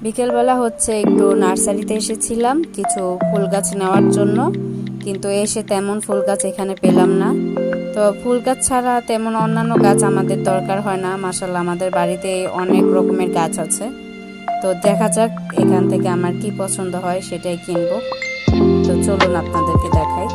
বিকেলবেলা হচ্ছে একটু নার্সারিতে এসেছিলাম কিছু ফুল গাছ নেওয়ার জন্য, কিন্তু এসে তেমন ফুল গাছ এখানে পেলাম না। তো ফুল গাছ ছাড়া তেমন অন্যান্য গাছ আমাদের দরকার হয় না, মাশাআল্লাহ আমাদের বাড়িতে অনেক রকমের গাছ আছে। তো দেখা যাক এখান থেকে আমার কি পছন্দ হয় সেটাই কিনবো। তো চলুন আপনাদেরকে দেখাই।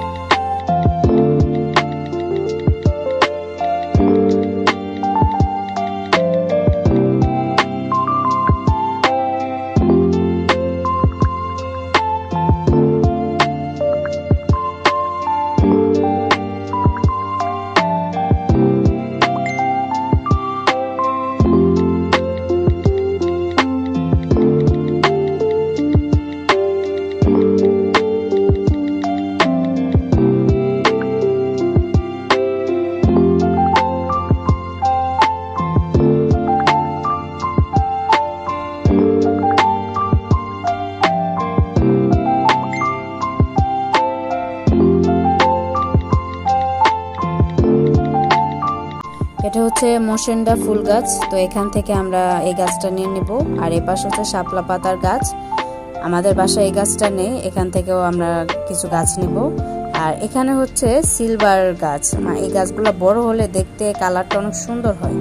এটা হচ্ছে মোসেন্ডা ফুল গাছ। তো এখান থেকে আমরা এই গাছটা নিয়ে নেব। আর এই পাশে হচ্ছে শাপলা পাতার গাছ। আমাদের বাসায় এই গাছটা নেই, এখান থেকেও আমরা কিছু গাছ নেব। আর এখানে হচ্ছে সিলভার গাছ, এই গাছগুলো বড় হলে দেখতে কালারটা অনেক সুন্দর হয়।